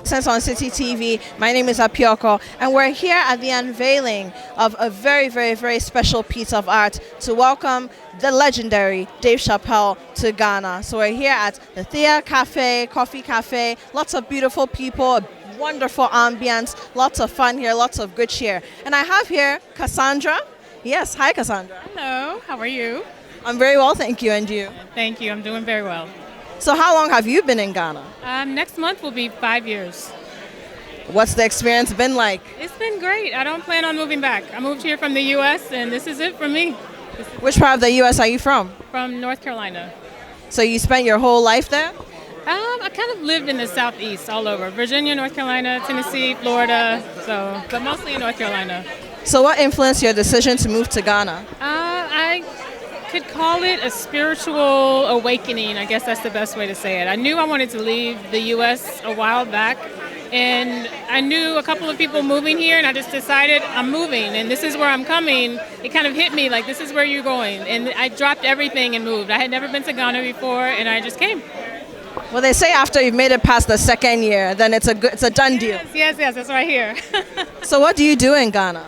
Since on City TV, my name is Apioko, and we're here at the unveiling of a very, very, very special piece of art to welcome the legendary Dave Chappelle to Ghana. So we're here at the Thea Cafe, Coffee Cafe, lots of beautiful people, wonderful ambience, lots of fun here, lots of good cheer. And I have here Cassandra. Yes, hi Cassandra. Hello, how are you? I'm very well, thank you, and you? Thank you, I'm doing very well. So how long have you been in Ghana? Next month will be 5 years. What's the experience been like? It's been great. I don't plan on moving back. I moved here from the U.S. and this is it for me. Which part of the U.S. are you from? From North Carolina. So you spent your whole life there? I kind of lived in the southeast all over. Virginia, North Carolina, Tennessee, Florida, but mostly in North Carolina. So what influenced your decision to move to Ghana? I could call it a spiritual awakening. I guess that's the best way to say it. I knew I wanted to leave the U.S. a while back, and I knew a couple of people moving here, and I just decided I'm moving, and this is where I'm coming. It kind of hit me like, this is where you're going, and I dropped everything and moved. I had never been to Ghana before, and I just came. Well, they say after you've made it past the second year, then it's a done deal. Yes, that's right here. So what do you do in Ghana?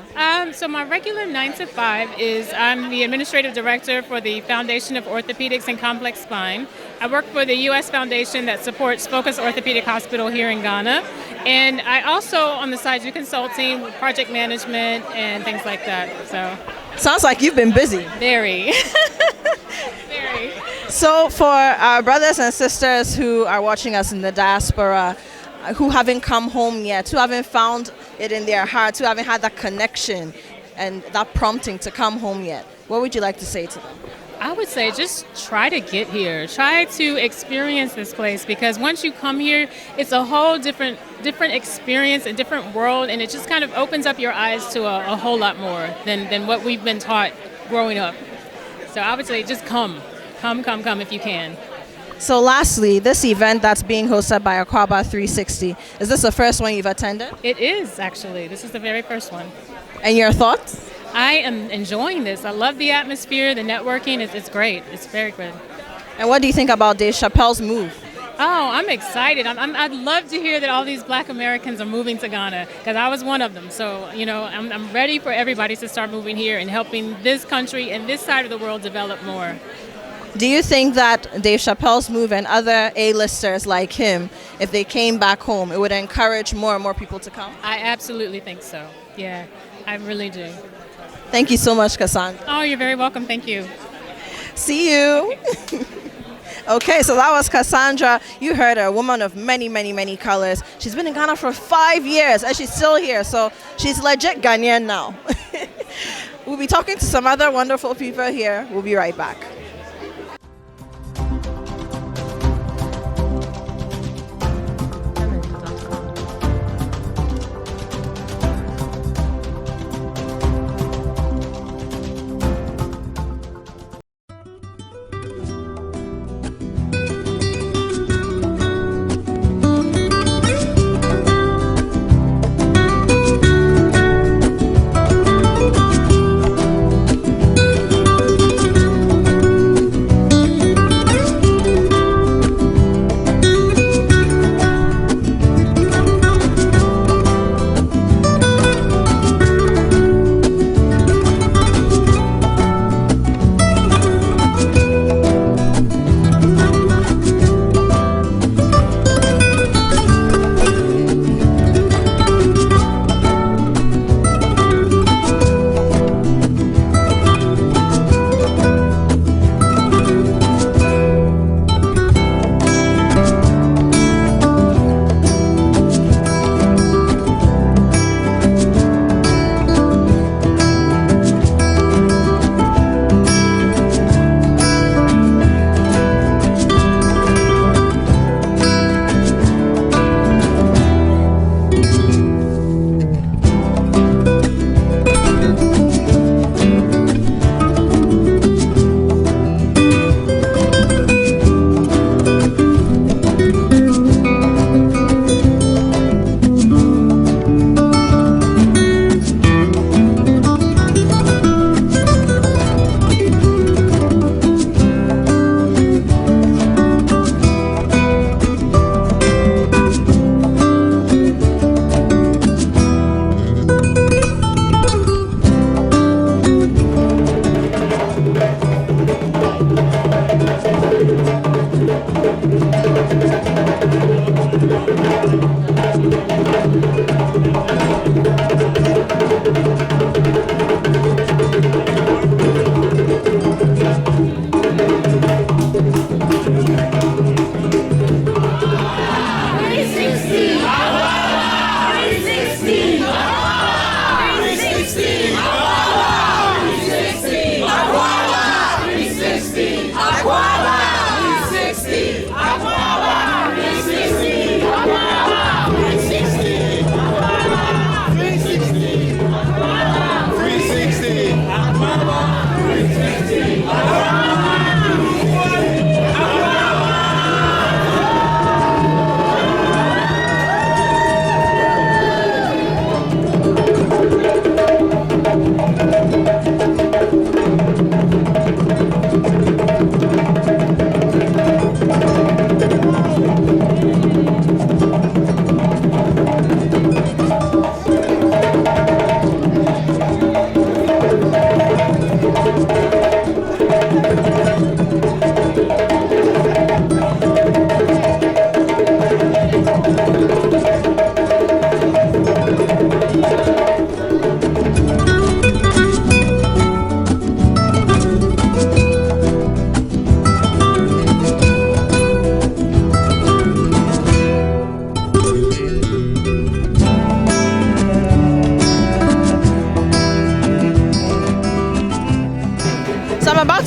So my regular 9 to 5 is I'm the administrative director for the Foundation of Orthopedics and Complex Spine. I work for the U.S. Foundation that supports Focus Orthopedic Hospital here in Ghana. And I also, on the side, do consulting, project management, and things like that. So sounds like you've been busy. Very. Very. So for our brothers and sisters who are watching us in the diaspora, who haven't come home yet, who haven't found it in their hearts, who haven't had that connection and that prompting to come home yet, what would you like to say to them? I would say just try to get here. Try to experience this place, because once you come here, it's a whole different experience, a different world, and it just kind of opens up your eyes to a whole lot more than what we've been taught growing up. So I would say just come if you can. So lastly, this event that's being hosted by Aquaba 360, is this the first one you've attended? It is, actually. This is the very first one. And your thoughts? I am enjoying this. I love the atmosphere, the networking. It's great. It's very good. And what do you think about Dave Chappelle's move? Oh, I'm excited. I'd love to hear that all these Black Americans are moving to Ghana, because I was one of them. So, I'm ready for everybody to start moving here and helping this country and this side of the world develop more. Do you think that Dave Chappelle's move and other A-listers like him, if they came back home, it would encourage more and more people to come? I absolutely think so. Yeah, I really do. Thank you so much, Cassandra. Oh, you're very welcome. Thank you. See you. Okay, so that was Cassandra. You heard her, a woman of many, many, many colors. She's been in Ghana for 5 years, and she's still here, so she's legit Ghanaian now. We'll be talking to some other wonderful people here. We'll be right back.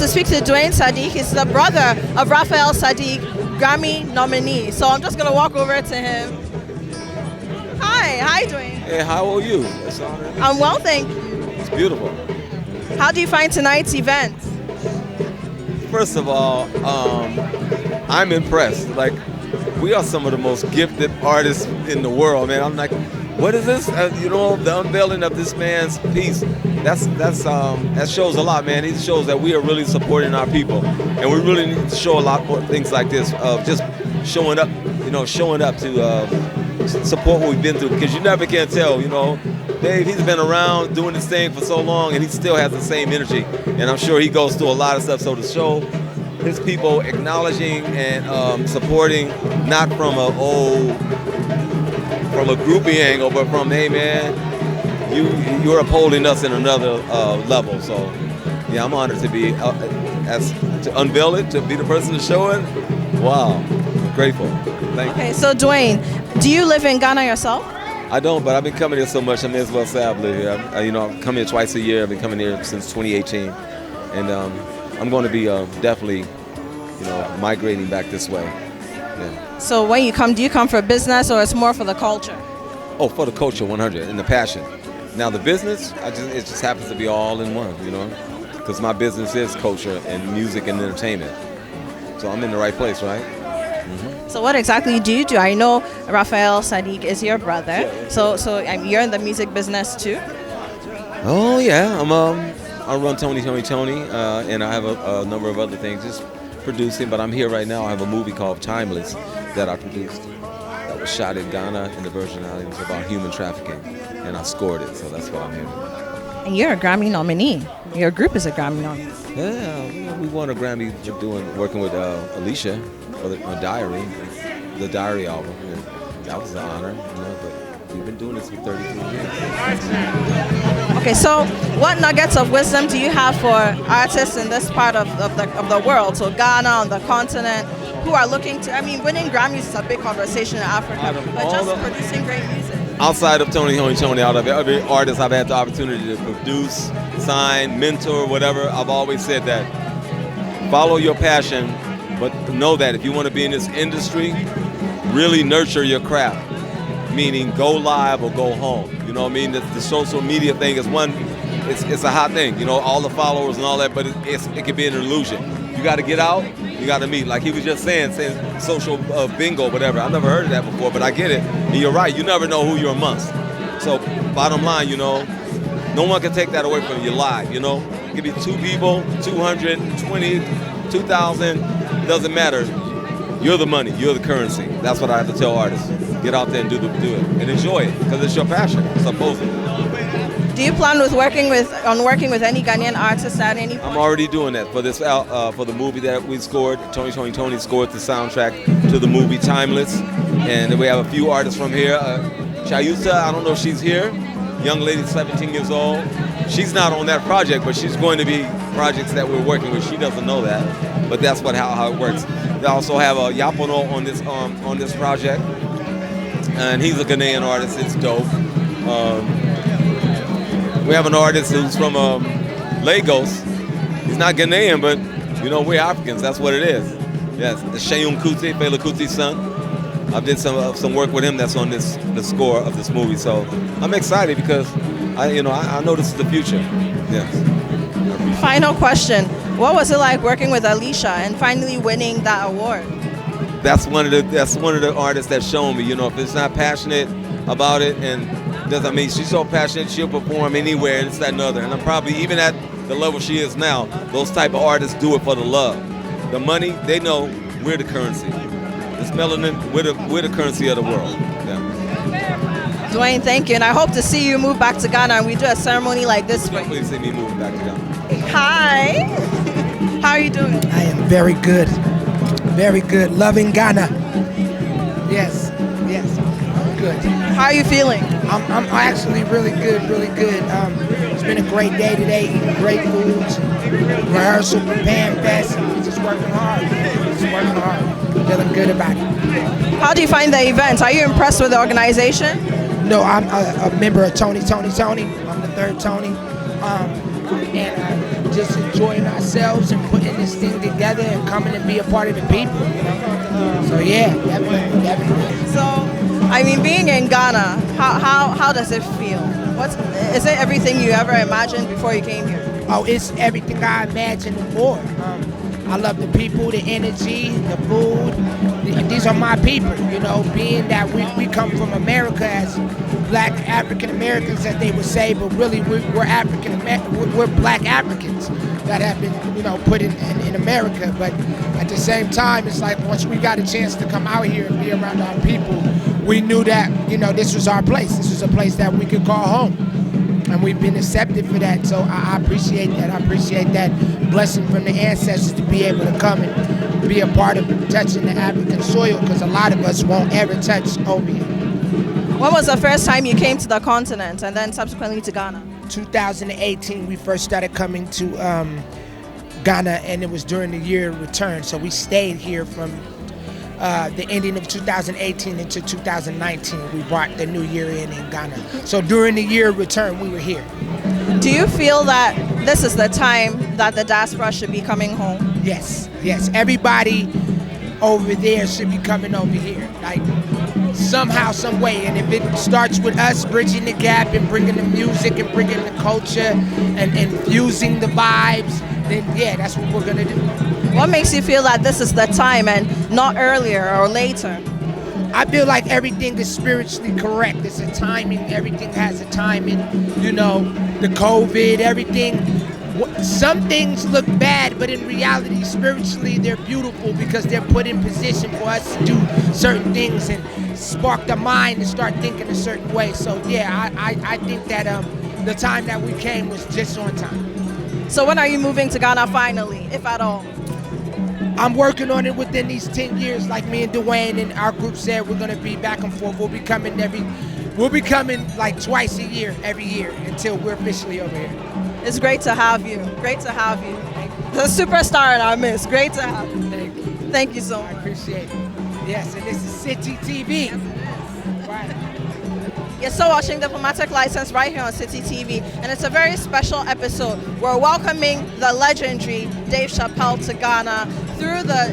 to speak to Dwayne Sadiq. He's the brother of Raphael Sadiq, Grammy nominee. So I'm just gonna walk over to him. Hi, Dwayne. Hey, how are you? I'm well, thank you. It's beautiful. How do you find tonight's event? First of all, I'm impressed. Like, we are some of the most gifted artists in the world, man. I'm like, what is this? The unveiling of this man's piece. That shows a lot, man. It shows that we are really supporting our people, and we really need to show a lot more things like this of just showing up to support what we've been through, because you never can tell. Dave, he's been around doing this thing for so long, and he still has the same energy, and I'm sure he goes through a lot of stuff. So to show his people acknowledging and supporting, not from a groupie angle, but from, hey man, you're upholding us in another level. So yeah, I'm honored to be to unveil it, to be the person to show it. Wow, grateful. Thank you. Okay, so Dwayne, do you live in Ghana yourself? I don't, but I've been coming here so much, I may as well say I live here. I come here twice a year. I've been coming here since 2018, and I'm going to be definitely, migrating back this way. Yeah. So when you come, do you come for business or it's more for the culture? Oh, for the culture, 100, and the passion. Now the business, it just happens to be all in one, because my business is culture and music and entertainment. So I'm in the right place, right? Mm-hmm. So what exactly do you do? I know Raphael Sadiq is your brother, so you're in the music business too? Oh yeah, I run Tony, and I have a number of other things, just producing. But I'm here right now. I have a movie called Timeless that I produced. That was shot in Ghana, in the Virgin Islands, about human trafficking, and I scored it. So that's what I'm here. And you're a Grammy nominee. Your group is a Grammy nominee. Yeah, we won a Grammy for working with Alicia for the Diary album. Yeah, that was an honor, but we've been doing this for 33 years. Okay, so what nuggets of wisdom do you have for artists in this part of the world, so Ghana, on the continent, who are looking to, winning Grammys is a big conversation in Africa, but just producing great music? Outside of Tony, out of every artist I've had the opportunity to produce, sign, mentor, whatever, I've always said that follow your passion, but know that if you want to be in this industry, really nurture your craft, meaning go live or go home. You know what I mean? The social media thing is it's a hot thing, all the followers and all that, but it can be an illusion. You got to get out, you got to meet. Like he was just saying social bingo, whatever. I've never heard of that before, but I get it. And you're right, you never know who you're amongst. So bottom line, no one can take that away from you live, It could be 2 people, 200, 20, 2,000, doesn't matter. You're the money, you're the currency. That's what I have to tell artists. Get out there and do it, and enjoy it, because it's your passion, supposedly. Do you plan on working with any Ghanaian artists at any point? I'm already doing that for this for the movie that we scored. Tony scored the soundtrack to the movie Timeless, and we have a few artists from here. Chayusa, I don't know if she's here. Young lady, 17 years old. She's not on that project, but she's going to be projects that we're working with. She doesn't know that, but that's how it works. They also have a Yapono on this project, and he's a Ghanaian artist. It's dope. We have an artist who's from Lagos. He's not Ghanaian, but we're Africans. That's what it is. Yes, Seun Kuti, Fela Kuti's son. I did some work with him. That's on the score of this movie. So I'm excited because I know this is the future. Yes. Final question: what was it like working with Alicia and finally winning that award? That's one of the artists that shown me. If it's not passionate about it, and she's so passionate, she'll perform anywhere, and it's that and other. And I'm probably, even at the level she is now, those type of artists do it for the love. The money, they know we're the currency. This melanin, we're the currency of the world. Yeah. Dwayne, thank you, and I hope to see you move back to Ghana and we do a ceremony like this for you. Definitely see me moving back to Ghana. Hi. How are you doing? I am very good. Very good. Loving Ghana. Yes. I'm good. How are you feeling? I'm actually really good. It's been a great day today, eating great foods, rehearsal, preparing best, just working hard. Feeling good about it. How do you find the event? Are you impressed with the organization? No, I'm a member of Tony. I'm the third Tony. And just enjoying ourselves and putting this thing together and coming and be a part of the people, you know? So yeah, definitely. So, I mean, being in Ghana, how does it feel? Is it everything you ever imagined before you came here? Oh, it's everything I imagined and more. I love the people, the energy, the food. These are my people, you know, being that we come from America as black African Americans, as they would say, but really we're black Africans that have been, you know, put in America. But at the same time, it's like once we got a chance to come out here and be around our people, we knew that, you know, this was our place. This was a place that we could call home. And we've been accepted for that, so I appreciate that. I appreciate that blessing from the ancestors to be able to come and be a part of touching the African soil, because a lot of us won't ever touch over here. When was the first time you came to the continent and then subsequently to Ghana? 2018, we first started coming to Ghana, and it was during the year return. So we stayed here from the ending of 2018 into 2019. We brought the new year in Ghana. So during the year return, we were here. Do you feel that this is the time that the diaspora should be coming home? Yes. Everybody over there should be coming over here, like somehow, some way. And if it starts with us bridging the gap and bringing the music and bringing the culture and infusing the vibes, then yeah, that's what we're gonna do. What makes you feel that this is the time and not earlier or later? I feel like everything is spiritually correct. It's a timing. Everything has a timing. You know, the COVID, everything. Some things look bad, but in reality, spiritually, they're beautiful because they're put in position for us to do certain things and spark the mind and start thinking a certain way. So yeah, I think that the time that we came was just on time. So when are you moving to Ghana finally, if at all? I'm working on it within these 10 years. Like me and Dwayne and our group said, we're gonna be back and forth. We'll be coming like twice a year, every year, until we're officially over here. It's great to have you. Great to have you. The superstar in our midst. Great to have you. Thank you. Thank you so I much. appreciate it. Yes, and this is City TV. Right. You're still watching Diplomatic License right here on City TV, and it's a very special episode. We're welcoming the legendary Dave Chappelle to Ghana through the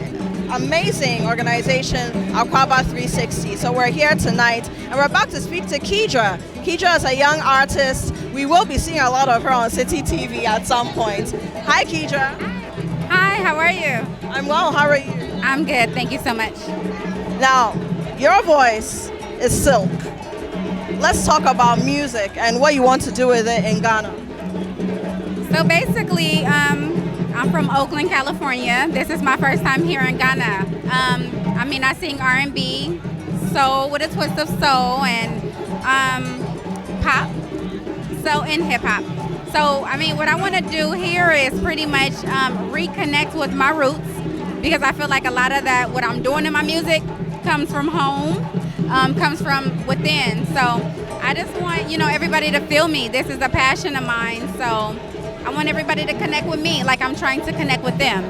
amazing organization Akwaba 360. So we're here tonight, and we're about to speak to Kedra. Kedra is a young artist. We will be seeing a lot of her on City TV at some point. Hi, Kedra. Hi, how are you? I'm well. How are you? I'm good, thank you so much. Now, your voice is silk. Let's talk about music and what you want to do with it in Ghana. So basically, I'm from Oakland, California. This is my first time here in Ghana. I sing R&B, soul with a twist of soul, and pop, and hip hop. So, what I want to do here is pretty much reconnect with my roots, because I feel like a lot of that, what I'm doing in my music, comes from home, comes from within. So I just want, everybody to feel me. This is a passion of mine. So I want everybody to connect with me like I'm trying to connect with them.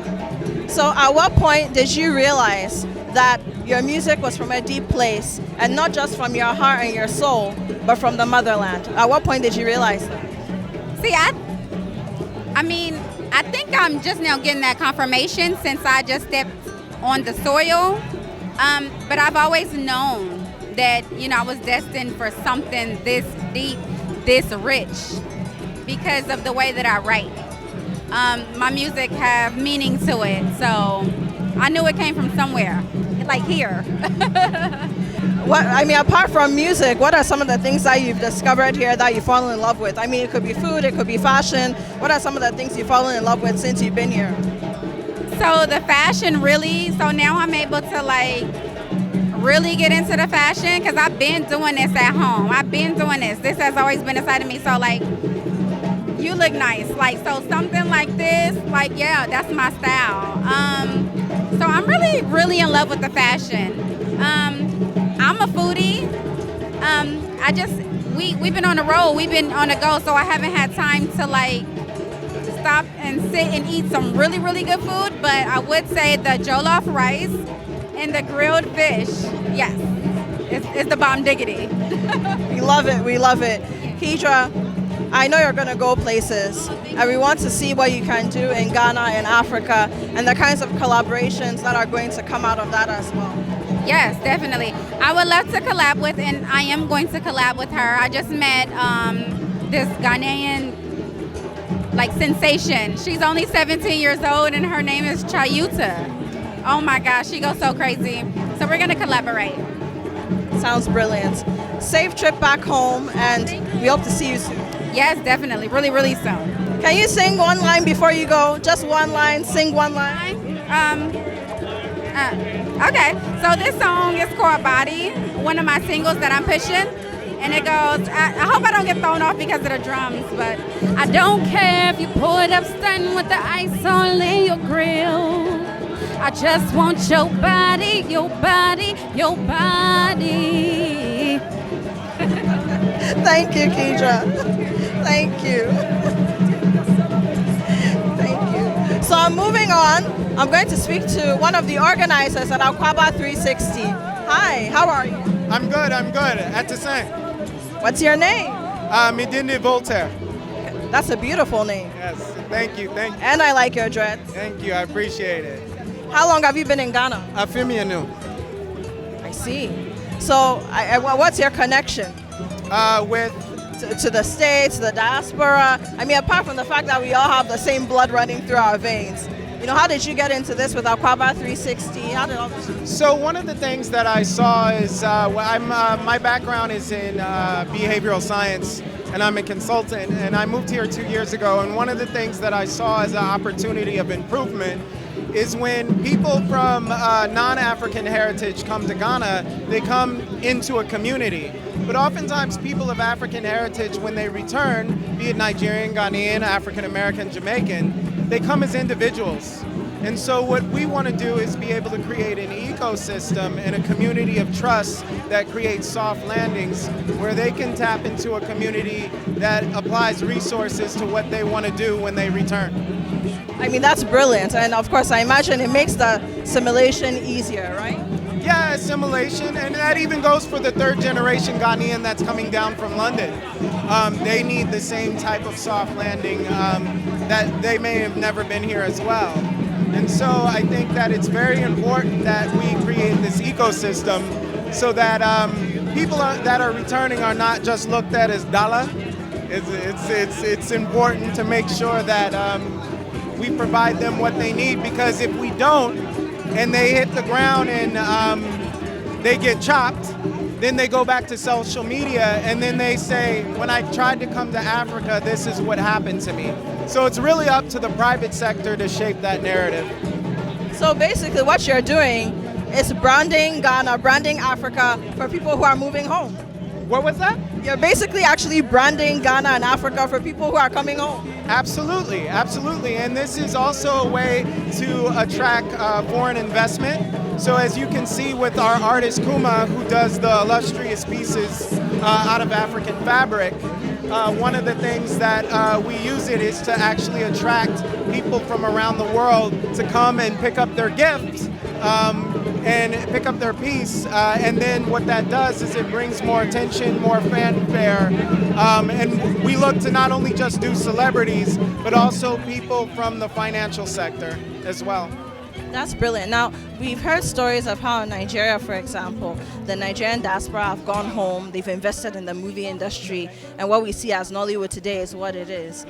So at what point did you realize that your music was from a deep place and not just from your heart and your soul, but from the motherland? At what point did you realize that? See, I think I'm just now getting that confirmation since I just stepped on the soil. But I've always known that, I was destined for something this deep, this rich, because of the way that I write. My music have meaning to it, so I knew it came from somewhere, like here. Apart from music, what are some of the things that you've discovered here that you fall in love with? It could be food, it could be fashion. What are some of the things you've fallen in love with since you've been here? So the fashion really, so now I'm able to really get into the fashion, because I've been doing this at home. I've been doing this. This has always been inside of me. So you look nice. So something like this, yeah, that's my style. So I'm really, really in love with the fashion. I'm a foodie. We've been on the road. We've been on the go. So I haven't had time to stop and sit and eat some really, really good food, but I would say the jollof rice and the grilled fish, yes, it's the bomb diggity. We love it. Kedra, I know you're going to go places, and we want to see what you can do in Ghana and Africa, and the kinds of collaborations that are going to come out of that as well. Yes, definitely. I would love to collab with, and I am going to collab with her. I just met this Ghanaian sensation. She's only 17 years old, and her name is Chayuta. Oh my gosh, she goes so crazy. So we're gonna collaborate. Sounds brilliant. Safe trip back home, and we hope to see you soon. Yes, definitely. Really, really soon. Can you sing one line before you go? Just one line. Sing one line. Okay. So this song is called Body, one of my singles that I'm pushing. And it goes, I hope I don't get thrown off because of the drums, but I don't care if you pull it up stunning with the ice all in your grill. I just want your body, your body, your body. Thank you, Keidra. Thank you. Thank you. So I'm moving on. I'm going to speak to one of the organizers at Aquaba 360. Hi, how are you? I'm good. At the same. What's your name? Midindi Voltaire. That's a beautiful name. Yes, thank you. And I like your dreads. Thank you, I appreciate it. How long have you been in Ghana? Afimianu. I see. So what's your connection? With To the States, the diaspora? I mean, apart from the fact that we all have the same blood running through our veins. How did you get into this with Aquaba 360? How did all this? So one of the things that I saw is my background is in behavioral science, and I'm a consultant, and I moved here 2 years ago, and one of the things that I saw as an opportunity of improvement is when people from non-African heritage come to Ghana, they come into a community. But oftentimes people of African heritage, when they return, be it Nigerian, Ghanaian, African American, Jamaican, they come as individuals. And so what we want to do is be able to create an ecosystem and a community of trust that creates soft landings where they can tap into a community that applies resources to what they want to do when they return. I mean, that's brilliant. And of course, I imagine it makes the assimilation easier, right? Yeah, assimilation, and that even goes for the third generation Ghanaian that's coming down from London. They need the same type of soft landing that they may have never been here as well. And so I think that it's very important that we create this ecosystem so that people that are returning are not just looked at as Dala. It's important to make sure that we provide them what they need, because if we don't, and they hit the ground and they get chopped, then they go back to social media and then they say, when I tried to come to Africa, this is what happened to me. So it's really up to the private sector to shape that narrative. So basically what you're doing is branding Ghana, branding Africa for people who are moving home. What was that? You're basically actually branding Ghana and Africa for people who are coming home. Absolutely. And this is also a way to attract foreign investment. So as you can see with our artist Kuma, who does the illustrious pieces out of African fabric, one of the things that we use it is to actually attract people from around the world to come and pick up their gifts and pick up their piece. And then what that does is it brings more attention, more fanfare. And we look to not only just do celebrities, but also people from the financial sector as well. That's brilliant. Now, we've heard stories of how in Nigeria, for example, the Nigerian diaspora have gone home, they've invested in the movie industry, and what we see as Nollywood today is what it is.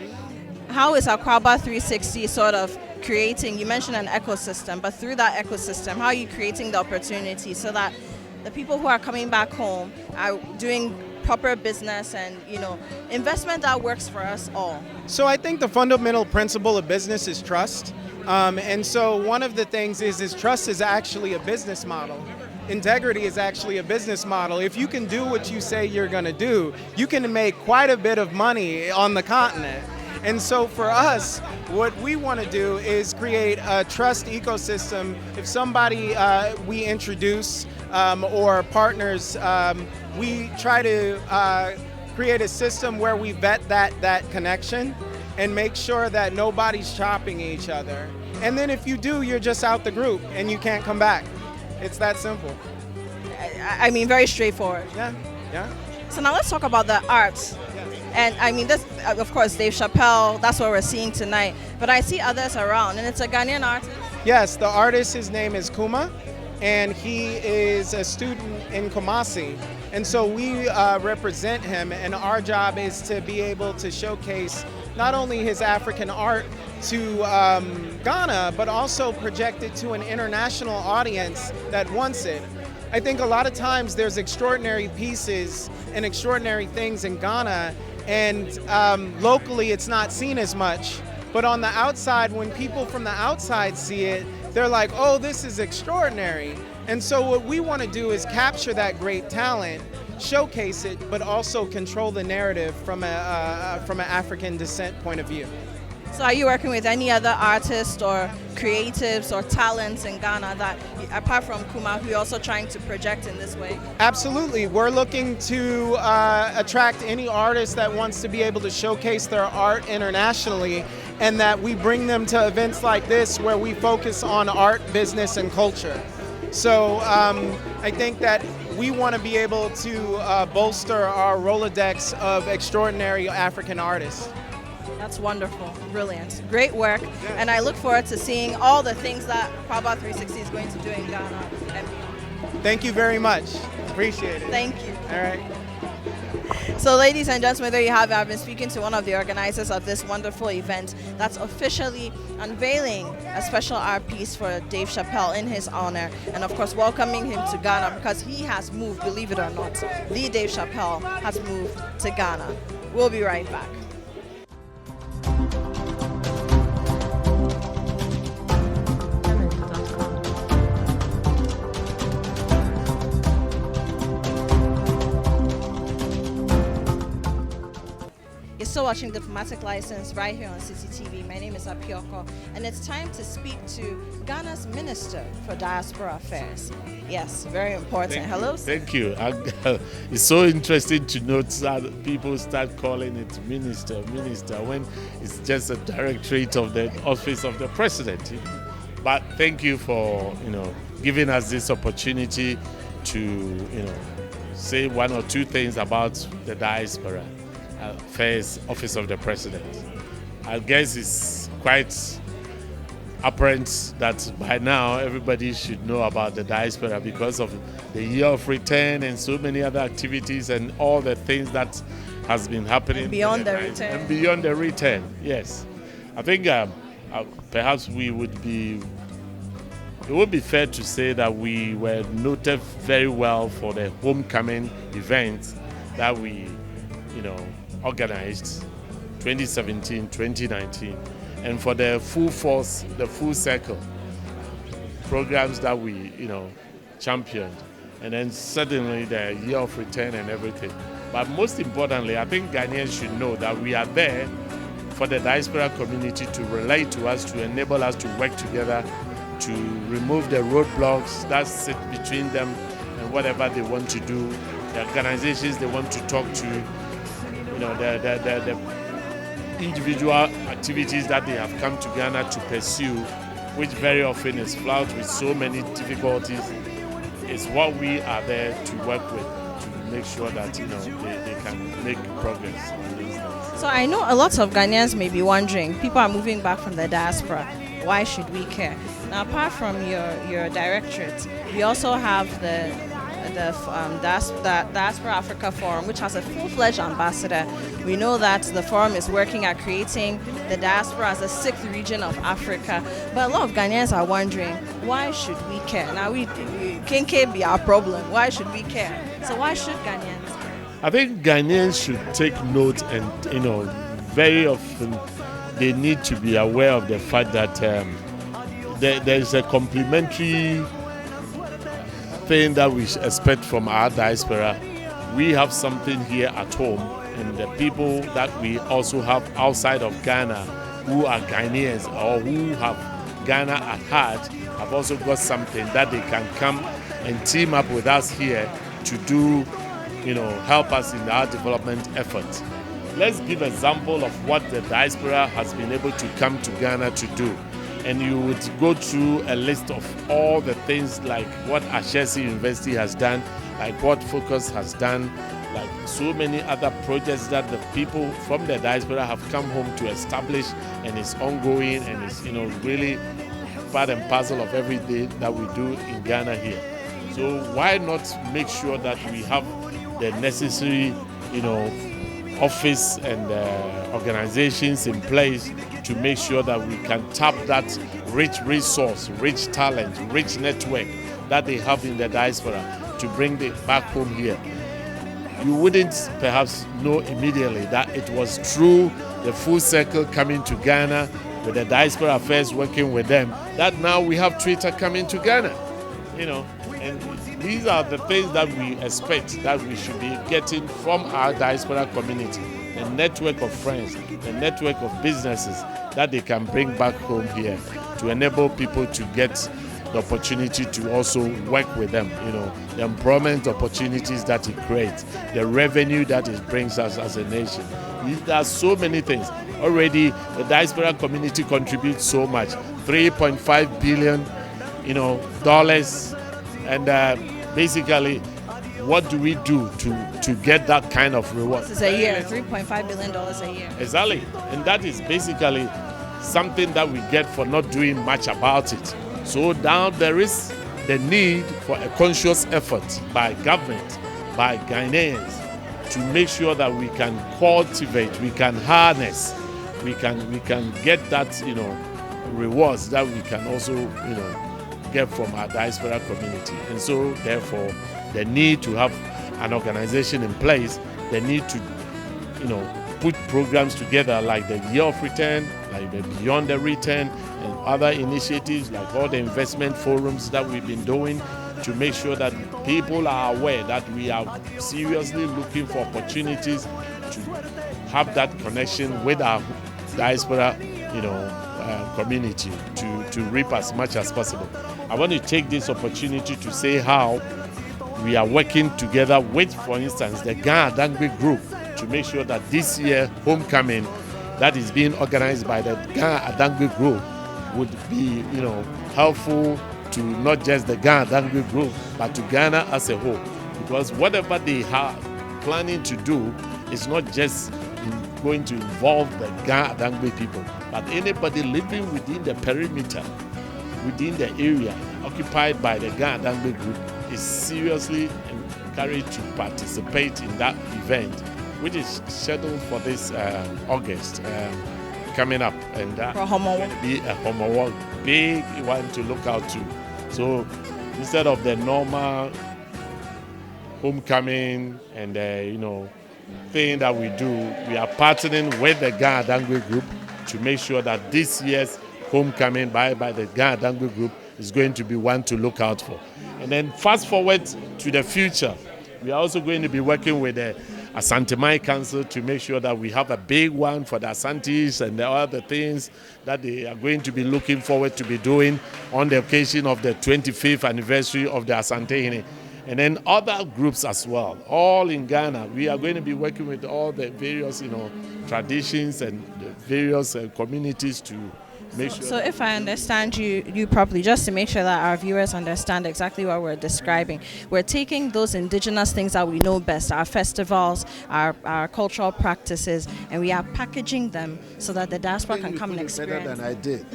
How is Aquaba 360 sort of creating, you mentioned an ecosystem, but through that ecosystem, how are you creating the opportunity so that the people who are coming back home are doing proper business and, investment that works for us all? So I think the fundamental principle of business is trust. And so one of the things is trust is actually a business model. Integrity is actually a business model. If you can do what you say you're going to do, you can make quite a bit of money on the continent. And so for us, what we want to do is create a trust ecosystem. If somebody we introduce or partners, we try to create a system where we vet that connection and make sure that nobody's chopping each other. And then if you do, you're just out the group and you can't come back. It's that simple. I mean, very straightforward. Yeah. So now let's talk about the arts. And I mean, this, of course, Dave Chappelle, that's what we're seeing tonight. But I see others around, and it's a Ghanaian artist. Yes, the artist, his name is Kuma, and he is a student in Kumasi. And so we represent him, and our job is to be able to showcase not only his African art to Ghana, but also project it to an international audience that wants it. I think a lot of times there's extraordinary pieces and extraordinary things in Ghana, and locally it's not seen as much. But on the outside, when people from the outside see it, they're like, oh, this is extraordinary. And so what we want to do is capture that great talent, showcase it, but also control the narrative from an African descent point of view. So are you working with any other artists or creatives or talents in Ghana that, apart from Kuma, who you're also trying to project in this way? Absolutely. We're looking to attract any artist that wants to be able to showcase their art internationally, and that we bring them to events like this where we focus on art, business, and culture. So I think that we want to be able to bolster our Rolodex of extraordinary African artists. That's wonderful, brilliant, great work, and I look forward to seeing all the things that Power 360 is going to do in Ghana and beyond. Thank you very much. Appreciate it. Thank you. All right. So ladies and gentlemen, there you have it. I've been speaking to one of the organizers of this wonderful event that's officially unveiling a special art piece for Dave Chappelle in his honor, and of course welcoming him to Ghana, because he has moved, believe it or not. The Dave Chappelle has moved to Ghana. We'll be right back. You're still watching Diplomatic License right here on CCTV. My name is Apioko, and it's time to speak to Ghana's Minister for Diaspora Affairs. Yes, very important. Hello, sir. Thank you. It's so interesting to note that people start calling it minister when it's just a directorate of the office of the president. But thank you for giving us this opportunity to say one or two things about the diaspora affairs office of the president. I guess it's quite apparent that by now everybody should know about the diaspora because of the year of return and so many other activities and all the things that has been happening and beyond the return. And beyond the return, yes. I think perhaps it would be fair to say that we were noted very well for the homecoming event that we organized 2017, 2019, and for the full force, the full circle programs that we championed, and then suddenly the year of return and everything. But most importantly, I think Ghanaians should know that we are there for the diaspora community to relate to us, to enable us to work together, to remove the roadblocks that sit between them and whatever they want to do, the organizations they want to talk to, the individual activities that they have come to Ghana to pursue, which very often is fraught with so many difficulties, is what we are there to work with to make sure that they can make progress on these things. So I know a lot of Ghanaians may be wondering, people are moving back from the diaspora. Why should we care? Now, apart from your directorate, we also have the Diaspora Africa Forum, which has a full-fledged ambassador. We know that the forum is working at creating the diaspora as a sixth region of Africa. But a lot of Ghanaians are wondering, why should we care? Now, we can't be our problem. Why should we care? So why should Ghanaians care? I think Ghanaians should take note, and very often they need to be aware of the fact that there is a complementary thing that we expect from our diaspora. We have something here at home, and the people that we also have outside of Ghana who are Ghanaians or who have Ghana at heart have also got something that they can come and team up with us here to do, help us in our development efforts. Let's give an example of what the diaspora has been able to come to Ghana to do. And you would go through a list of all the things like what Ashesi University has done, like what Focus has done, like so many other projects that the people from the diaspora have come home to establish, and it's ongoing, and it's really part and parcel of every day that we do in Ghana here. So why not make sure that we have the necessary office and organizations in place to make sure that we can tap that rich resource, rich talent, rich network that they have in the diaspora to bring it back home here. You wouldn't perhaps know immediately that it was through the full circle coming to Ghana with the diaspora affairs working with them that now we have Twitter coming to Ghana. And these are the things that we expect that we should be getting from our diaspora community, the network of friends, the network of businesses that they can bring back home here to enable people to get the opportunity to also work with them, the employment opportunities that it creates, the revenue that it brings us as a nation. There are so many things. Already, the diaspora community contributes so much, $3.5 billion, dollars, and basically, what do we do to get that kind of reward? This is a year, $3.5 billion a year. Exactly, and that is basically something that we get for not doing much about it. So now there is the need for a conscious effort by government, by Ghanaians, to make sure that we can cultivate, we can harness, we can get that rewards that we can also get from our diaspora community. And so therefore the need to have an organization in place, the need to put programs together like the Year of Return, like the Beyond the Return, and other initiatives like all the investment forums that we've been doing to make sure that people are aware that we are seriously looking for opportunities to have that connection with our diaspora community to reap as much as possible. I want to take this opportunity to say how we are working together with, for instance, the Ghana Adangbe Group to make sure that this year homecoming that is being organized by the Ghana Adangbe Group would be helpful to not just the Ghana Adangbe Group but to Ghana as a whole, because whatever they are planning to do is not just going to involve the Ghana Adangbe people, but anybody living within the perimeter, within the area occupied by the Ghana Adangbe Group is seriously encouraged to participate in that event, which is scheduled for this August coming up, and that will be a homework, big one to look out to. So instead of the normal homecoming and thing that we do, we are partnering with the Ghana Adangbe Group to make sure that this year's homecoming by the Ghana Adangbe Group is going to be one to look out for. And then fast forward to the future, we are also going to be working with the Asante Mai Council to make sure that we have a big one for the Asantes and the other things that they are going to be looking forward to be doing on the occasion of the 25th anniversary of the Asante Hene. And then other groups as well, all in Ghana. We are going to be working with all the various, traditions and the various communities to make sure. So if I understand you properly, just to make sure that our viewers understand exactly what we're describing, we're taking those indigenous things that we know best, our festivals, our cultural practices, and we are packaging them so that the diaspora can come and experience. Better than I did.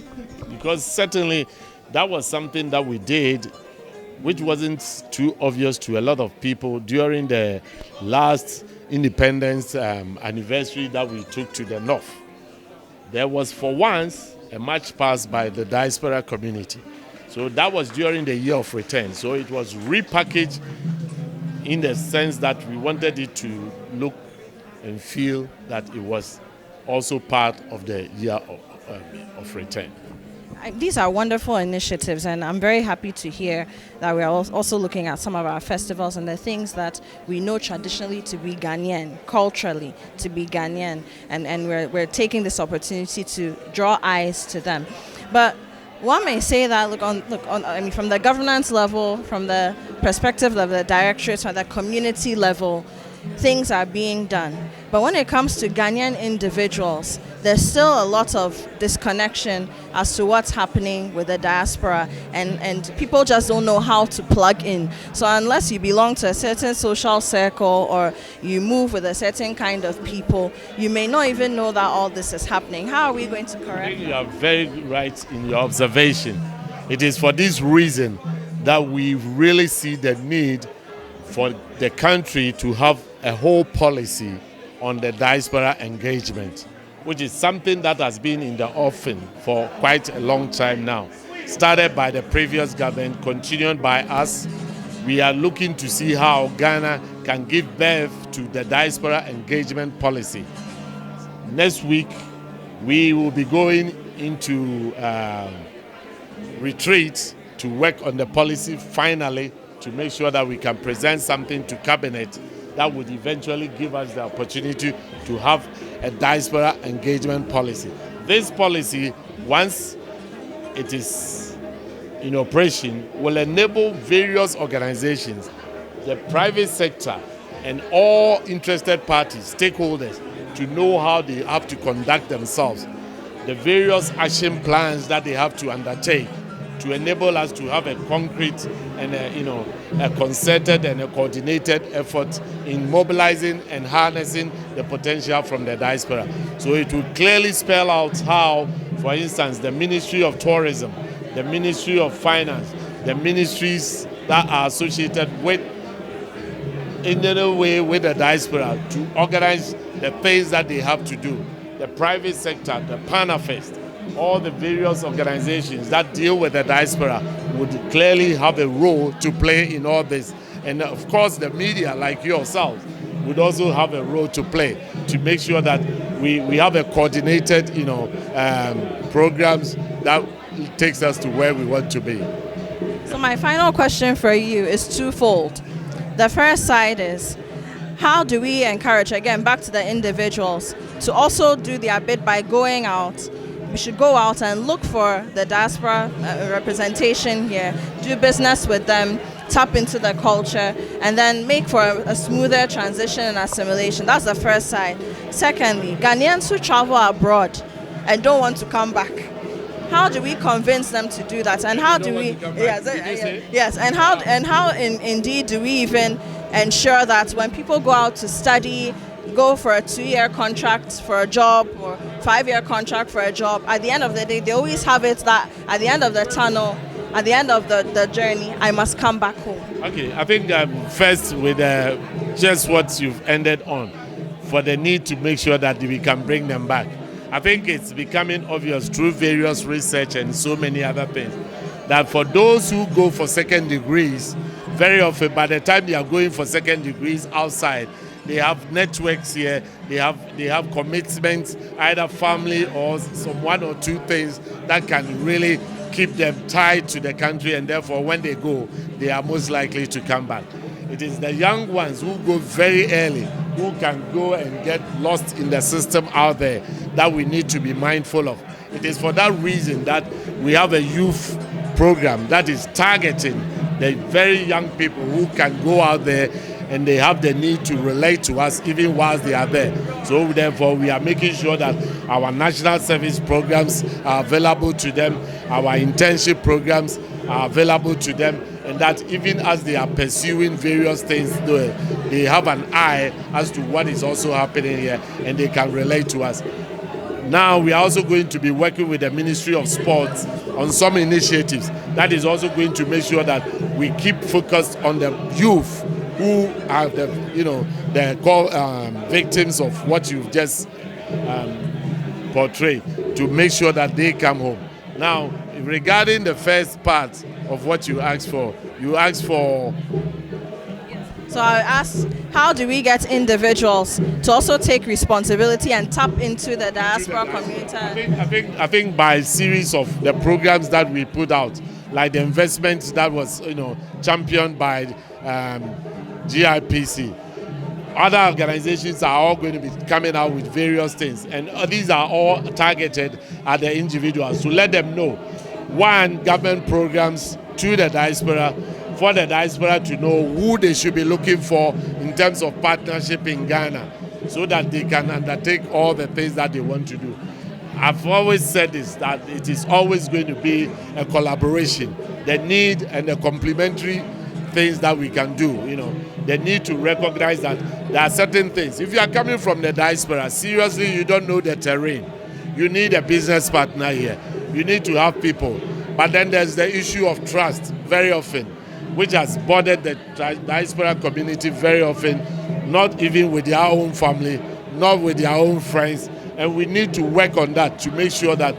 Because certainly that was something that we did which wasn't too obvious to a lot of people during the last independence anniversary that we took to the north. There was for once a march passed by the diaspora community. So that was during the Year of Return. So it was repackaged in the sense that we wanted it to look and feel that it was also part of the Year of Return. These are wonderful initiatives, and I'm very happy to hear that we are also looking at some of our festivals and the things that we know traditionally to be Ghanaian, culturally to be Ghanaian, and we're taking this opportunity to draw eyes to them. But one may say that from the governance level, from the perspective of the directorate, from the community level, things are being done. But when it comes to Ghanaian individuals, there's still a lot of disconnection as to what's happening with the diaspora, and people just don't know how to plug in. So unless you belong to a certain social circle or you move with a certain kind of people, you may not even know that all this is happening. How are we going to I correct think that? you are very right in your observation. It is for this reason that we really see the need for the country to have a whole policy on the diaspora engagement, which is something that has been in the offing for quite a long time now. Started by the previous government, continued by us. We are looking to see how Ghana can give birth to the diaspora engagement policy. Next week, we will be going into retreat to work on the policy finally, to make sure that we can present something to cabinet that would eventually give us the opportunity to have a diaspora engagement policy. This policy, once it is in operation, will enable various organizations, the private sector, and all interested parties, stakeholders, to know how they have to conduct themselves, the various action plans that they have to undertake, to enable us to have a concrete and a concerted and a coordinated effort in mobilizing and harnessing the potential from the diaspora. So it will clearly spell out how, for instance, the Ministry of Tourism, the Ministry of Finance, the ministries that are associated with, in any way, with the diaspora, to organize the things that they have to do. The private sector, the Panafest, all the various organizations that deal with the diaspora would clearly have a role to play in all this. And of course, the media, like yourself, would also have a role to play to make sure that we have a coordinated, programs that takes us to where we want to be. So my final question for you is twofold. The first side is, how do we encourage, again, back to the individuals, to also do their bit by going out? We should go out and look for the diaspora representation here, do business with them, tap into the culture, and then make for a smoother transition and assimilation. That's the first side. Secondly, Ghanaians who travel abroad and don't want to come back, how do we convince them to do that? And how do we? Yes. And how indeed do we even ensure that when people go out to study, go for a 2-year contract for a job or 5-year contract for a job, at the end of the day, they always have it that at the end of the tunnel, at the end of the journey, I must come back home. Okay, I think first with just what you've ended on, for the need to make sure that we can bring them back. I think it's becoming obvious through various research and so many other things that for those who go for second degrees, very often by the time they are going for second degrees outside, they have networks here, they have commitments, either family or some one or two things that can really keep them tied to the country, and therefore when they go, they are most likely to come back. It is the young ones who go very early, who can go and get lost in the system out there, that we need to be mindful of. It is for that reason that we have a youth program that is targeting the very young people who can go out there and they have the need to relate to us even whilst they are there. So therefore we are making sure that our national service programs are available to them, our internship programs are available to them, and that even as they are pursuing various things, they have an eye as to what is also happening here and they can relate to us. Now we are also going to be working with the Ministry of Sports on some initiatives that is also going to make sure that we keep focused on the youth who are the victims of what you've just portrayed, to make sure that they come home. Now, regarding the first part of what you asked for, So I asked, how do we get individuals to also take responsibility and tap into the diaspora community? I think by series of the programs that we put out, like the investments that was championed by GIPC. Other organizations are all going to be coming out with various things, and these are all targeted at the individuals to let them know, one, government programs to the diaspora for the diaspora to know who they should be looking for in terms of partnership in Ghana, so that they can undertake all the things that they want to do. I've always said this, that it is always going to be a collaboration. The need and the complementary things that we can do, the need to recognize that there are certain things. If you are coming from the diaspora, seriously, you don't know the terrain. You need a business partner here. You need to have people. But then there's the issue of trust very often, which has bothered the diaspora community very often, not even with their own family, not with their own friends. And we need to work on that to make sure that,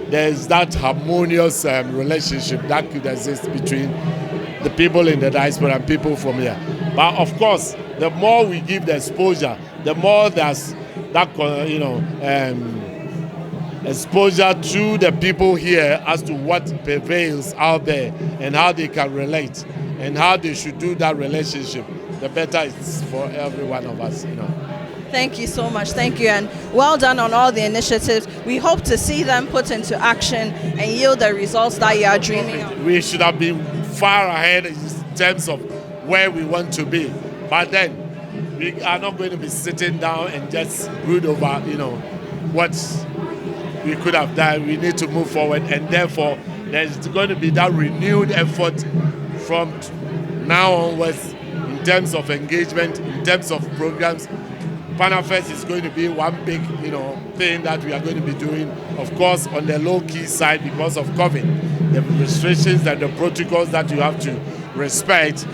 there's that harmonious relationship that could exist between the people in the diaspora and people from here. But of course, the more we give the exposure, the more there's that, exposure to the people here as to what prevails out there and how they can relate and how they should do that relationship, the better it's for every one of us, Thank you so much. Thank you. And well done on all the initiatives. We hope to see them put into action and yield the results that you are dreaming of. We should have been far ahead in terms of where we want to be. But then we are not going to be sitting down and just brood over, what we could have done. We need to move forward, and therefore there's going to be that renewed effort from now onwards in terms of engagement, in terms of programs. Panafest is going to be one big, thing that we are going to be doing, of course, on the low-key side because of COVID. The restrictions and the protocols that you have to respect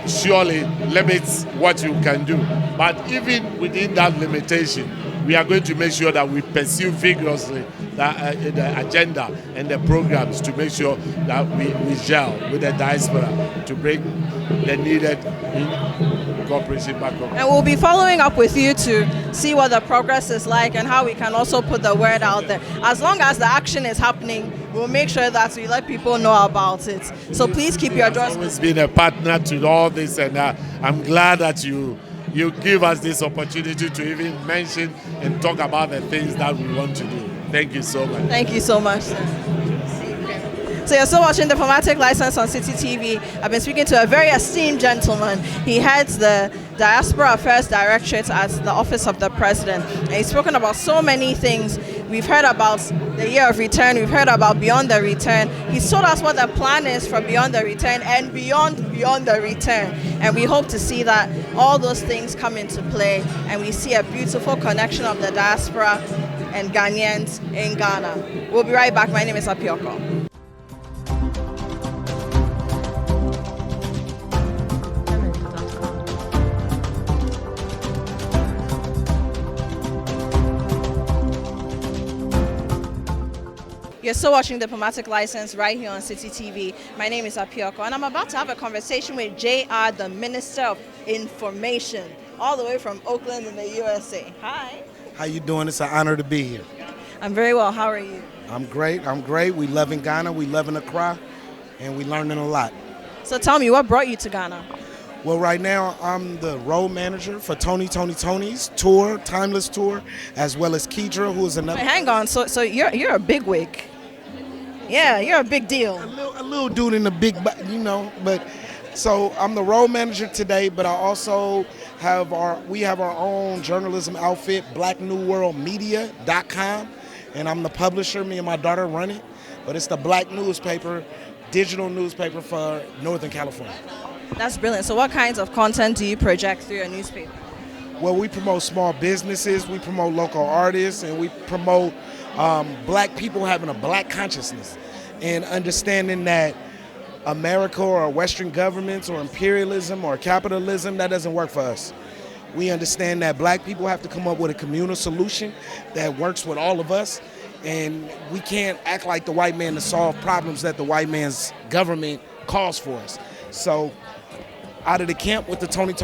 surely limits what you can do. But even within that limitation, we are going to make sure that we pursue vigorously the agenda and the programs to make sure that we gel with the diaspora to bring the needed cooperation back up. And we'll be following up with you to see what the progress is like and how we can also put the word out there. As long as the action is happening, we'll make sure that we let people know about it. So please keep your doors. I've always been a partner to all this, and I'm glad that you give us this opportunity to even mention and talk about the things that we want to do. Thank you so much. Thank you so much, sir. So you're still watching Diplomatic License on City TV. I've been speaking to a very esteemed gentleman. He heads the Diaspora Affairs Directorate at the Office of the President. And he's spoken about so many things. We've heard about the year of return. We've heard about Beyond the Return. He's told us what the plan is for Beyond the Return and beyond the return. And we hope to see that all those things come into play and we see a beautiful connection of the diaspora and Ghanaians in Ghana. We'll be right back. My name is Apioko. You're still watching Diplomatic License right here on City TV. My name is Apioko, and I'm about to have a conversation with JR, the Minister of Information, all the way from Oakland in the USA. Hi. How you doing? It's an honor to be here. I'm very well. How are you? I'm great. We love in Ghana. We love in Accra, and we learning a lot. So tell me, what brought you to Ghana? Well, right now, I'm the road manager for Tony's tour, Timeless Tour, as well as Kedra, who is another. Wait, hang on. So you're a big wig. Yeah, you're a big deal. A little dude in the big, but so I'm the road manager today, but I also have we have our own journalism outfit, blacknewworldmedia.com, and I'm the publisher. Me and my daughter run it, but it's the Black newspaper, digital newspaper for Northern California. That's brilliant. So what kinds of content do you project through your newspaper? Well, we promote small businesses, we promote local artists, and we promote black people having a black consciousness and understanding that America or Western governments or imperialism or capitalism, that doesn't work for us. We understand that black people have to come up with a communal solution that works with all of us, and we can't act like the white man to solve problems that the white man's government calls for us. So out of the camp with the Tony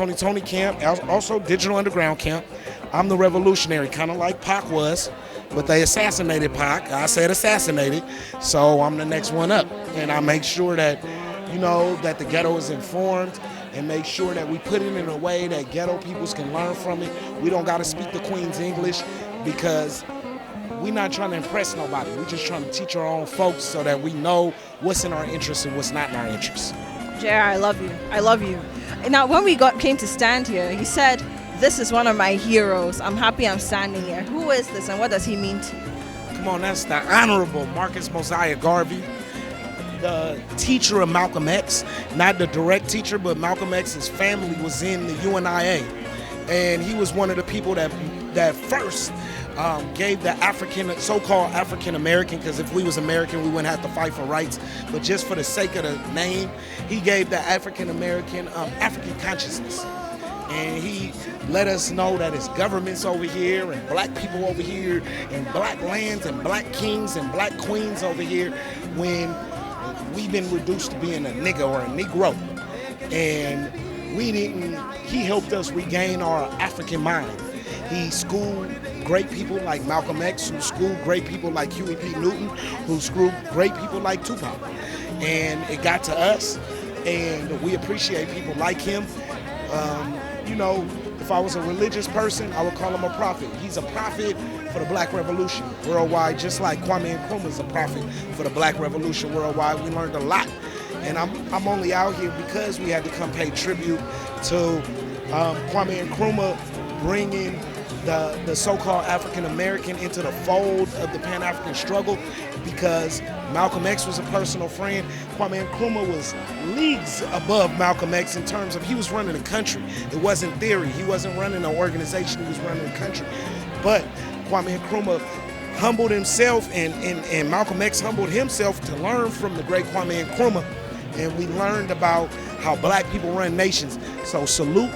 camp, also Digital Underground camp, I'm the revolutionary, kind of like Pac was, but they assassinated Pac. I said assassinated, so I'm the next one up. And I make sure that, that the ghetto is informed and make sure that we put it in a way that ghetto peoples can learn from it. We don't got to speak the Queen's English because we're not trying to impress nobody. We're just trying to teach our own folks so that we know what's in our interest and what's not in our interest. JR, I love you. I love you. Now, when we came to stand here, he said, "This is one of my heroes. I'm happy I'm standing here." Who is this, and what does he mean to you? Come on, that's the Honorable Marcus Mosiah Garvey, the teacher of Malcolm X, not the direct teacher, but Malcolm X's family was in the UNIA, and he was one of the people that first gave the so-called African American, because if we was American, we wouldn't have to fight for rights, but just for the sake of the name, he gave the African American African consciousness. And he let us know that it's governments over here and black people over here and black lands and black kings and black queens over here when we've been reduced to being a nigga or a Negro. And he helped us regain our African mind. He schooled great people like Malcolm X, who schooled great people like Huey P. Newton, who schooled great people like Tupac. And it got to us, and we appreciate people like him. If I was a religious person, I would call him a prophet. He's a prophet for the Black Revolution worldwide, just like Kwame Nkrumah is a prophet for the Black Revolution worldwide. We learned a lot. And I'm only out here because we had to come pay tribute to Kwame Nkrumah bringing the so-called African American into the fold of the Pan-African struggle, because Malcolm X was a personal friend. Kwame Nkrumah was leagues above Malcolm X in terms of he was running a country. It wasn't theory. He wasn't running an organization. He was running a country. But Kwame Nkrumah humbled himself, and Malcolm X humbled himself to learn from the great Kwame Nkrumah, and we learned about how black people run nations. So salute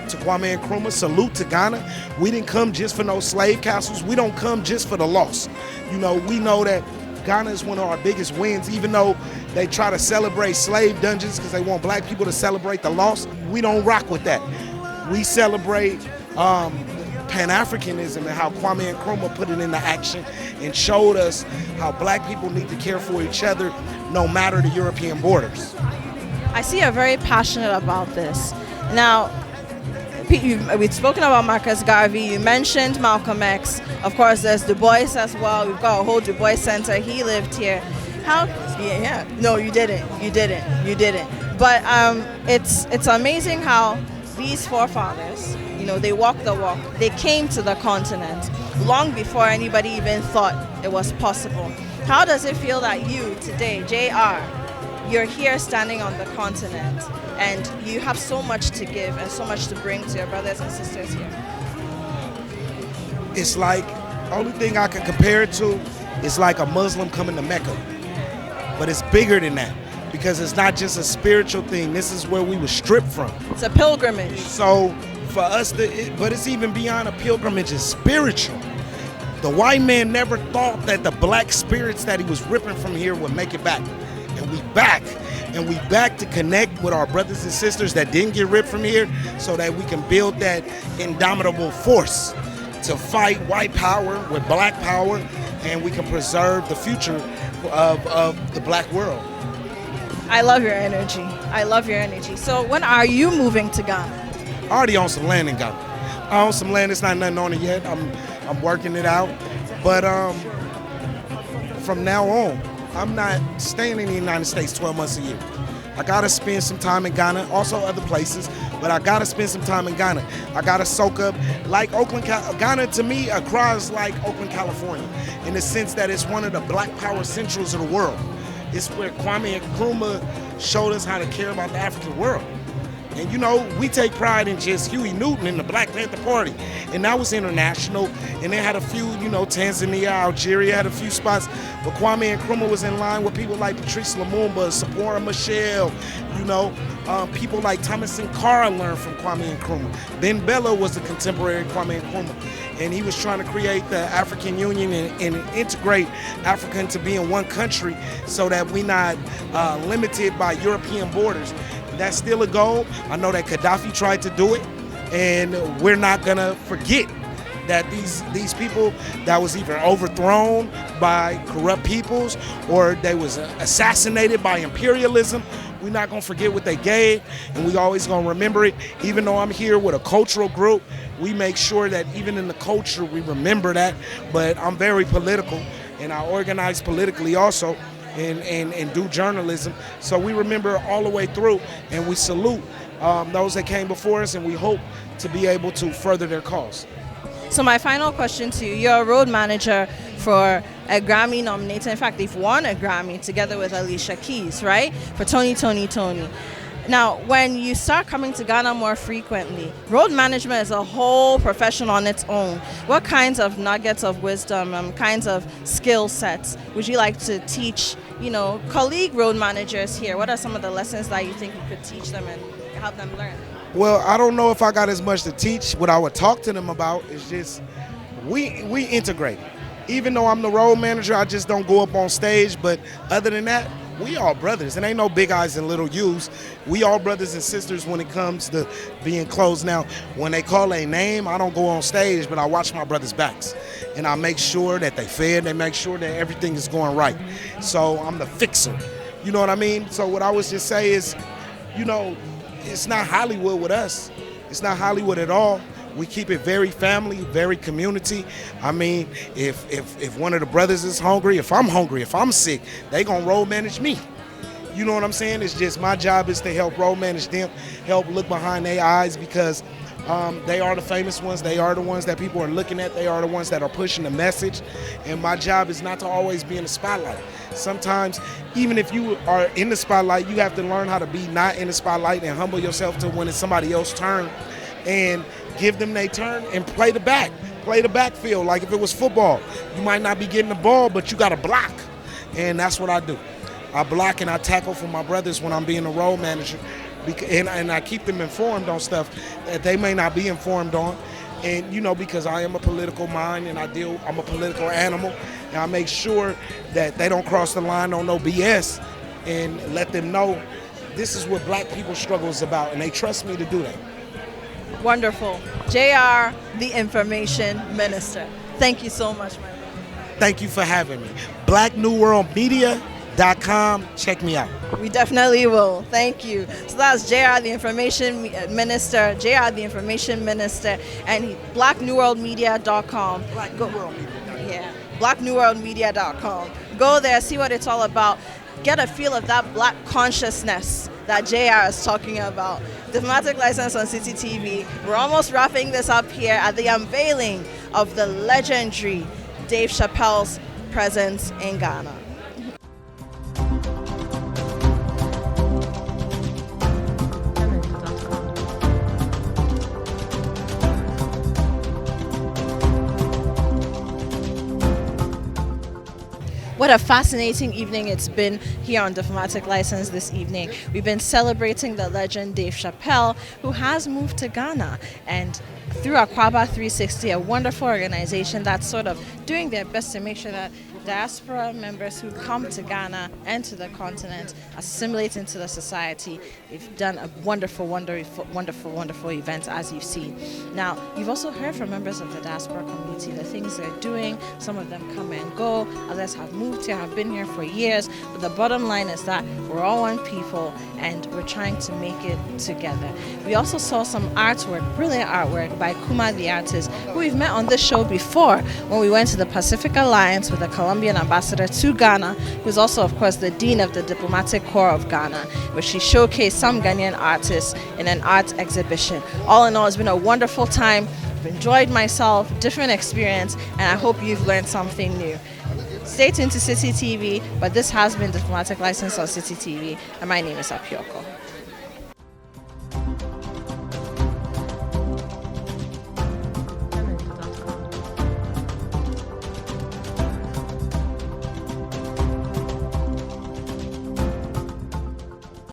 to Kwame Nkrumah, salute to Ghana. We didn't come just for no slave castles. We don't come just for the loss. We know that Ghana is one of our biggest wins, even though they try to celebrate slave dungeons because they want black people to celebrate the loss. We don't rock with that. We celebrate Pan-Africanism and how Kwame Nkrumah put it into action and showed us how black people need to care for each other no matter the European borders. I see you're very passionate about this. Now, we've spoken about Marcus Garvey. You mentioned Malcolm X. Of course, there's Du Bois as well. We've got a whole Du Bois Center. He lived here. No, you didn't. But it's amazing how these forefathers, they walked the walk. They came to the continent long before anybody even thought it was possible. How does it feel that you today, JR, you're here standing on the continent, and you have so much to give and so much to bring to your brothers and sisters here? It's like, only thing I can compare it to is like a Muslim coming to Mecca. But it's bigger than that, because it's not just a spiritual thing. This is where we were stripped from. It's a pilgrimage. So for us, but it's even beyond a pilgrimage, it's spiritual. The white man never thought that the black spirits that he was ripping from here would make it back. And we back to connect with our brothers and sisters that didn't get ripped from here, so that we can build that indomitable force to fight white power with black power, and we can preserve the future of the black world. I love your energy. So when are you moving to Ghana? I already own some land in Ghana. I own some land, it's not nothing on it yet. I'm working it out. But from now on, I'm not staying in the United States 12 months a year. I gotta spend some time in Ghana, also other places, but I gotta spend some time in Ghana. I gotta soak up, like Oakland, Ghana to me, Accra is like Oakland, California, in the sense that it's one of the black power centrals of the world. It's where Kwame Nkrumah showed us how to care about the African world. And we take pride in just Huey Newton and the Black Panther Party. And that was international. And they had a few, Tanzania, Algeria had a few spots. But Kwame Nkrumah was in line with people like Patrice Lumumba, Sephora Michelle, people like Thomas Sankara learned from Kwame Nkrumah. Ben Bella was a contemporary Kwame Nkrumah. And he was trying to create the African Union and integrate Africa into being one country so that we're not limited by European borders. That's still a goal. I know that Gaddafi tried to do it, and we're not gonna forget that these people that was either overthrown by corrupt peoples or they was assassinated by imperialism, we're not gonna forget what they gave, and we always gonna remember it. Even though I'm here with a cultural group, we make sure that even in the culture we remember that. But I'm very political, and I organize politically also. and do journalism. So we remember all the way through, and we salute those that came before us, and we hope to be able to further their cause. So my final question to you, you're a road manager for a Grammy nominated, in fact, they've won a Grammy together with Alicia Keys, right? For Tony, Tony, Tony. Now, when you start coming to Ghana more frequently, road management is a whole profession on its own. What kinds of nuggets of wisdom, kinds of skill sets would you like to teach, colleague road managers here? What are some of the lessons that you think you could teach them and help them learn? Well, I don't know if I got as much to teach. What I would talk to them about is just we integrate. Even though I'm the road manager, I just don't go up on stage. But other than that, we all brothers. It ain't no big eyes and little U's. We all brothers and sisters when it comes to being close. Now, when they call a name, I don't go on stage, but I watch my brothers' backs. And I make sure that they fed, they make sure that everything is going right. So I'm the fixer. You know what I mean? So what I would just say is, it's not Hollywood with us. It's not Hollywood at all. We keep it very family, very community. I mean, if one of the brothers is hungry, if I'm hungry, if I'm sick, they gonna road manage me. You know what I'm saying? It's just my job is to help road manage them, help look behind their eyes, because they are the famous ones. They are the ones that people are looking at. They are the ones that are pushing the message. And my job is not to always be in the spotlight. Sometimes, even if you are in the spotlight, you have to learn how to be not in the spotlight and humble yourself to when it's somebody else's turn, and give them their turn and play the backfield. Like if it was football, you might not be getting the ball, but you got to block. And that's what I do. I block and I tackle for my brothers when I'm being a road manager. And I keep them informed on stuff that they may not be informed on. And, because I am a political mind and I'm a political animal. And I make sure that they don't cross the line on no BS, and let them know this is what black people's struggle is about. And they trust me to do that. Wonderful. JR, the Information Minister. Thank you so much, my brother. Thank you for having me. BlackNewWorldMedia.com. Check me out. We definitely will. Thank you. So that's JR, the Information Minister. JR, the Information Minister, and BlackNewWorldMedia.com. Yeah, BlackNewWorldMedia.com. Go there, see what it's all about. Get a feel of that black consciousness that JR is talking about. Diplomatic License on City TV. We're almost wrapping this up here at the unveiling of the legendary Dave Chappelle's presence in Ghana. What a fascinating evening it's been here on Diplomatic License this evening. We've been celebrating the legend Dave Chappelle, who has moved to Ghana, and through Akwaba 360, a wonderful organization that's sort of doing their best to make sure that diaspora members who come to Ghana and to the continent assimilate into the society. They've done a wonderful event, as you've seen. Now, you've also heard from members of the diaspora community, the things they're doing. Some of them come and go, others have moved here, have been here for years. But the bottom line is that we're all one people and we're trying to make it together. We also saw some artwork, brilliant artwork by Kuma the artist, who we've met on this show before when we went to the Pacific Alliance with the Colombian ambassador to Ghana, who's also, of course, the Dean of the Diplomatic Corps of Ghana, where she showcased some Ghanaian artists in an art exhibition. All in all, it's been a wonderful time. I've enjoyed myself, different experience, and I hope you've learned something new. Stay tuned to City TV, but this has been Diplomatic License on City TV, and my name is Apioko.